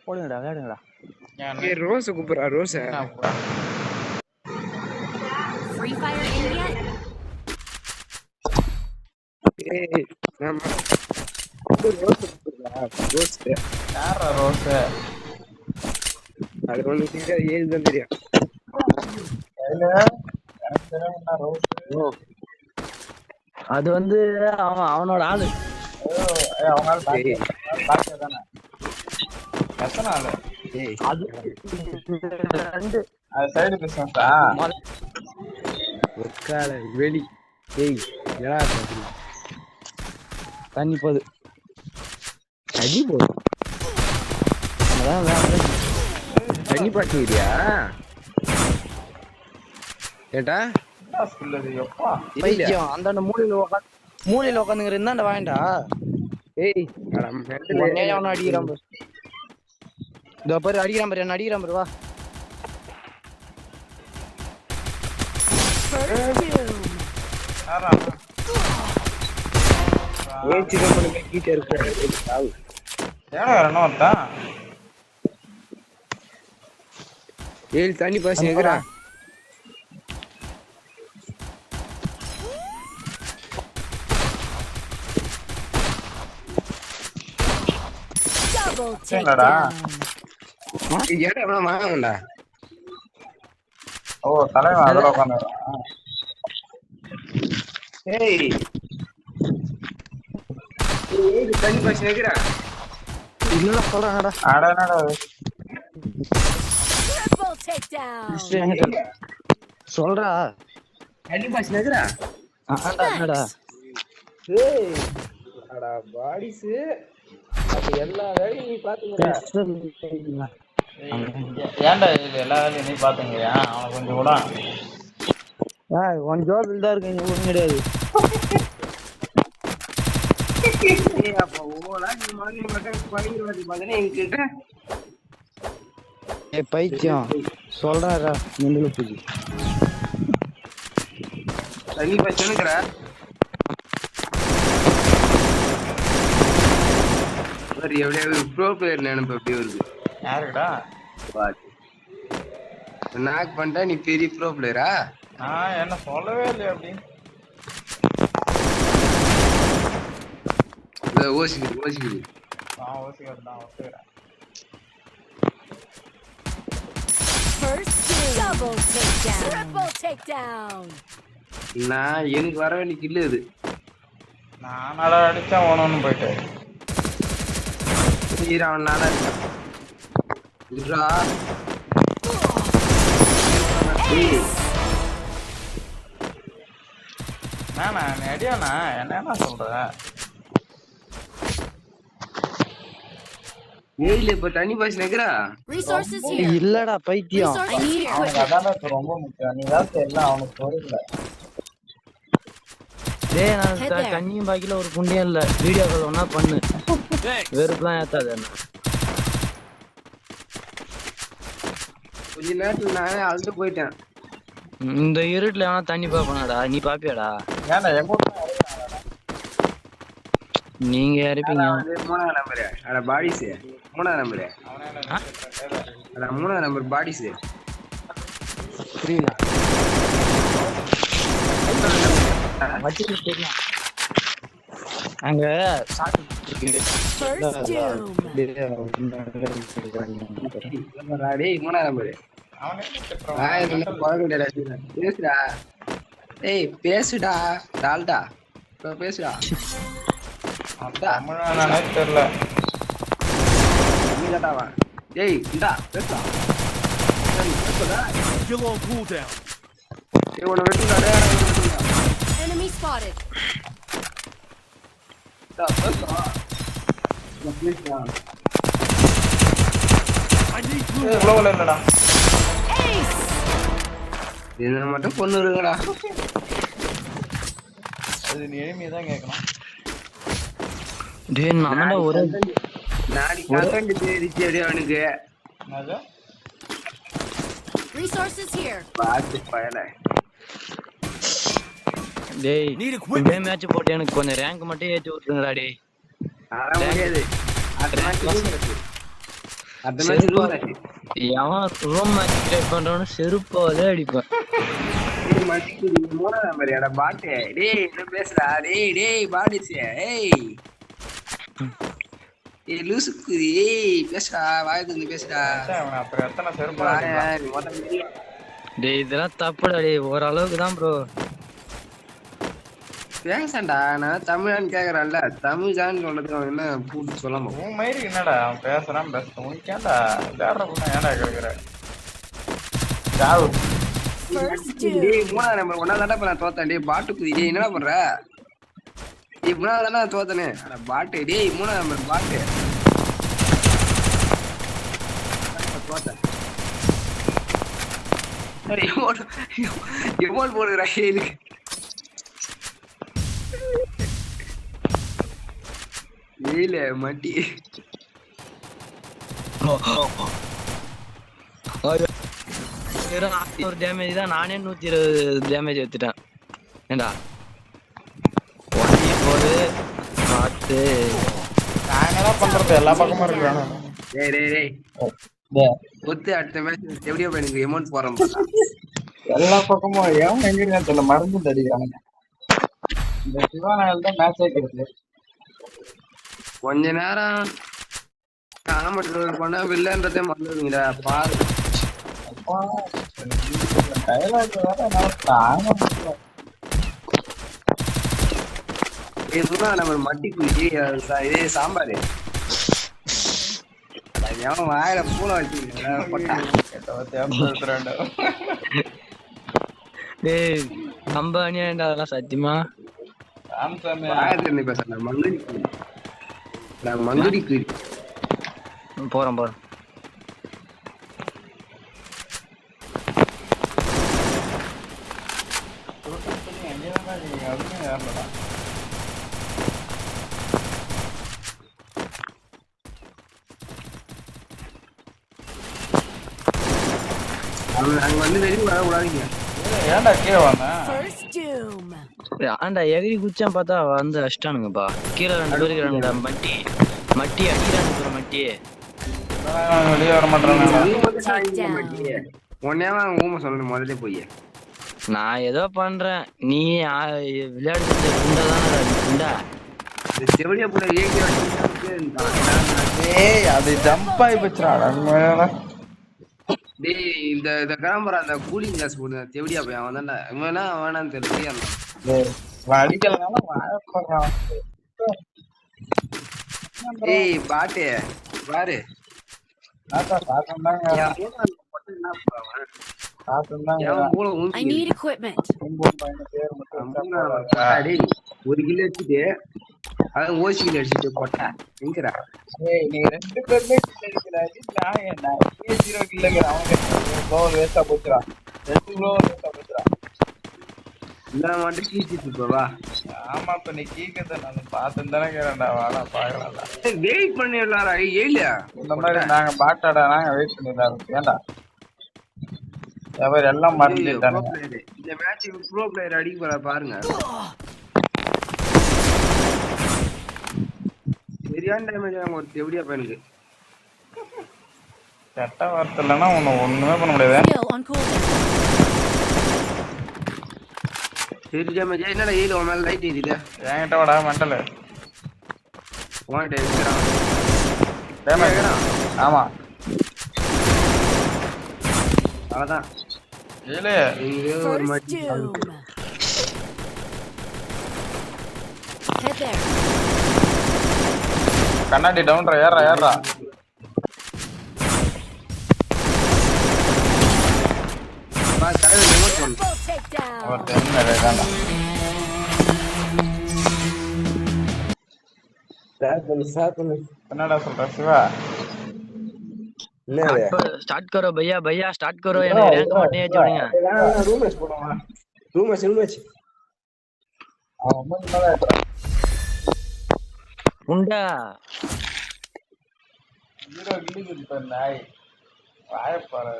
போடுங்கடா விளையாடுங்கடா. ஏய் ரோஸ் கூப்பிடுறா ரோஸ். Free Fire India. ஏய் நம்ம ரோஸ் கூப்பிடுறா ரோஸ். யாரா ரோஸ்? அது ஒண்ணு தெரியாது, ஏதுதான் தெரியும். அது வந்து அவனோட ஆளு. எத்தனை ஆளு? அது சைடு பிசினஸா? ஒக்கால வெளி. ஏய் என்னடா தண்ணி போகுது. தண்ணி போகுது. தண்ணி பாட்டியா ஏட்டா? பைத்தியம் அந்த மூலையில உட்காந்துங்கிற இருந்தா வாங்கடா. ஏய் அவனை அடிக்கிறான் பாரு. இதோ பாரு அடிக்கிறான் பாரு, என்ன அடிக்கிறான் பாரு. வா ஏழு தண்ணி பாசி எங்கடா? Double takedown. வாங்கண்டா. ஓ தலைவன் அதெல்லாம் உட்காந்து. ஏய் தண்ணி பாசி எங்கடா? இல்லடா சொல்றாங்கடா. Triple takedown. சொல்றா தண்ணி பாசி எங்கடா? என்னடா? ஏய் அடா பாடிஸ் எல்லா வேலையும் நீ பாத்துங்கடா. ஏன்டா எல்லா வேலையும் நீ பாத்துங்கயா? அவனை கொஞ்சம் கூட ஒன் ஜோபில் தான் இருக்கு, ஒன்றும் கிடையாது. அப்ப ஓலா நீ மாதிரி மட்டும் படிக்கிறது பார்த்தீங்கன்னா எங்கிட்ட பைத்தியம் சொல்றாரா மிண்டல பூஜி தண்ணி பச்சனுக்குற ஒரு எவ்வளவு ப்ரோ பிளேயர் நினைப்பு அப்படி வருது. யாருடா? நாக் பண்ணிட்டா நீ பெரிய ப்ரோ பிளேயரா? என்ன சொல்லவே இல்லையா? அப்படி ஓசிக்குது ஓசிக்கிறேன். First kill. Double takedown. Triple takedown. நான் எனக்கு வர வேண்டிய கில்லு அது. நான் அடிச்சா ஓனன்னு போயிட்டு அவன் நானா இருக்கான். அடியாண்ணா என்ன சொல்ற? ஏயில இப்ப தண்ணி பாய்ச்சி நிக்கிறா. Resources here. இல்லடா பைத்தியம். I need அவனுக்கு equipment. அதான் ரொம்ப முக்கியம். நீ தான் எல்லாம் அவனுக்கு பொருள். டேய் நான் கண்ணியும் பாக்கில ஒரு புண்ணியம் இல்ல. வீடியோ கால் ஒண்ணா பண்ணு. வெறுப்புலாம் ஏத்தாத என்ன. கொஞ்ச நேரத்துல நான் அழுது போயிட்டேன். இந்த இருட்டுல வேணா தண்ணி பாப்பனாடா. நீ பாப்பியாடா? ஏன்டா எங்க நீங்க இருப்பீங்க. மூணாவது நம்பரு அட பாடிஸ். மூணாவது நம்பரு அட மூணாவது நம்பர் பாடிஸ். புரியல. அங்க First doom. டேய் மூணாவது நம்பரு பேசுடா. ஏய் பேசுடா டால்டா பேசுடா. தமிழானே தெரியல. நீதாடாவா? ஏய் இந்தா பேசுடா. Still on cooldown. ஏய் உன்னை வெட்டுடா. Enemy spotted. பேசுடா. I need blue. இவ்வளவு இல்லடா. Ace. என்ன மட்டும் பொண்ணு இருக்குடா. அது நீ எளிமையை தான் கேட்கணும். டேய் நானடா ஒரு நாடி கண்டென்ட் தேடிச்சு அப்படியே அவனுக்கு. என்னது? Resources here. பாத்து பயல. டேய் Need இதே equipment. மேட்ச் போட்டு எனக்கு கொஞ்சம் ரேங்க் மட்டும் ஏத்தி விட்டுருங்கடா டேய். அட முடியாது. அது அடுத்த மேட்ச் ரூம் மேட்ச். எவன் ரூம் மேட்ச் ட்ரை பண்றவனு செருப்பாலே அடிப்பேன். டேய் மச்சி நீ மூணா நம்பர் எடா பாட்டு. டேய் என்ன பேசுடா? டேய் பாடிஸ். ஏய் லூசுக்குதி. பேசுடா வாய் தந்து பேசுடா. அவன் அப்புறம் எத்தனை செருப்பா நீ மொத்தம் டேய் இதெல்லாம் தப்புடா டேய், ஓரளவுக்கு தான் ப்ரோ பேசண்டா. நான் தமிழான்னு கேக்குறான்ல, தமிழ் தான் சொல்றதுக்கு அவன் என்ன பூட்டு சொல்லாம. உன் மயிறு என்னடா அவன் பேசுறான் உனக்கேண்டா விளையாடுற பொண்ணு ஏன்டா கேட்குற First doom. டேய் மூணாவது நம்பர் ஒன்னா தாண்டா இப்ப நான் தோத்தேன். டேய் பாட்டு குதி. டேய் என்னடா பண்ற? டேய் மூணாவது தாண்டா நான் தோத்தனே. அட பாட்டு. டேய் மூணாவது நம்பர் பாட்டு தோத்தேன். எமோட் போடுறா எனக்கு. ஏல மட்டி ஒரு டேமேஜ் தான், நானே 120 டேமேஜ் எடுத்துட்டேன். ஏண்டா 1 பார்த்து நான் என்னடா பண்றது எல்லா பக்கமும் இருக்கானு. டேய் ஒத்து அடுத்த மேட்ச் எப்படியோ எனக்கு எமௌண்ட் போறோம். எல்லா பக்கமும் ஏன் எங்க தெரியல மருந்து தடிக்கிறானுங்க. இந்த சிவானால தான் மேட்சே கிடைச்சு. கொஞ்ச நேரம் காமெடி பண்ணா வில்லன்றதே மறந்துடுங்கடா பாரு. டைலாக் வேற என்னால தாங்க முடியல. இதுனா நம்ம மட்டி குச்சி இதே சாம்பார் எவன் வாயில பூனை வச்சுக்கிட்டா டேய் நம்ம அணியாண்டா அதெல்லாம் சத்தியமா. வாயில பேசுறேன் மங்குடி நான் மங்குடி குடி போறோம் அங்க வந்து வெளியே வரக்கூடாதுங்க. ஏன்டா கீழே வாங்க First doom. ஆண்டா எகிரி குச்சான் பார்த்தா வந்து அஷ்டானுங்கப்பா. கீழே 2 பேருக்கு 2 மட்டி அடிக்கிறானுங்க மட்டி. வெளியே வர மாட்டாங்க. உடனே ஊமை சொல்லணும் முதல்ல போய். நான் ஏதோ பண்றேன், நீ விளையாடு குண்டா செவடியா போட ஏய் அது ஜம்ப் ஆகி போச்சுடா. டேய் இந்த கிராமரா அந்த கூலிங் கிளாஸ் போடுங்க செவடியா போய் அவன் தானே இவனா வேணான்னு தெரியல. அடிக்கலனால வாழப்படுறான். ஏய் பாட்டு பாரு I need equipment. ஒரு கிலோ அடிச்சுட்டு அதான் ஓசி கிலோ அடிச்சுட்டு போட்டா எங்கடா? நீ 2 பேருமே கில்ல அடிக்கிறாரு. நான் 0 கில்ல அவனுக்கு வேஸ்டா போச்சுடா. 2 கிலோ வேஸ்டா போச்சுடா. இல்ல மட்டும் கீச்சிட்டு போவா. ஆமா இப்ப நீ கீக்கத நான் பார்த்துட்டு தானே கேறேன்டா. வாடா பாக்கலாம்டா. வெயிட் பண்ணிடலாம்டா. ஏய்ல இந்த மாதிரி நாங்க பாட்டாடா நாங்க வெயிட் பண்ணிடலாம். ஏன்டா எவர் எல்லாம் மறந்துட்டானுங்க. இந்த மேட்ச் ப்ரோ பிளேயர் அடிக்க போறா பாருங்க. சரியான டேமேஜ் ஆகும் ஒரு செவடியா பையனுக்கு. செட்ட வார்த்தை இல்லைன்னா ஒண்ணுமே பண்ண முடியாது. Skill on cooldown. சரி டேமேஜ் என்னடா ஏழு உன் மேல லைட் எரியுது. என்கிட்ட வாடா மெண்டல் உன்கிட்ட இருக்கிறான் டேமேஜ். ஆமா அவ்வளவுதான். ஏலே ஒரு First மாட்டி doom. Head there. கண்ணாடி டவுன்ரா. ஏறா பா தலைவர் ரிமோட் பண்ணு. Double takedown. ஒரு தென்னை வேண்டாம். சாப்பிடு என்னடா சொல்ற சிவா? स्टार्ट करो भैया स्टार्ट करो. எனக்கு ரேங்க் மட்டும் ஏத்தி விடுங்க. ரூம் மேட்ச் போடுவா. ரூம் மேட்ச் அவன் முன்னால உண்டா 0 கில்ல நாய் வாய பாரு.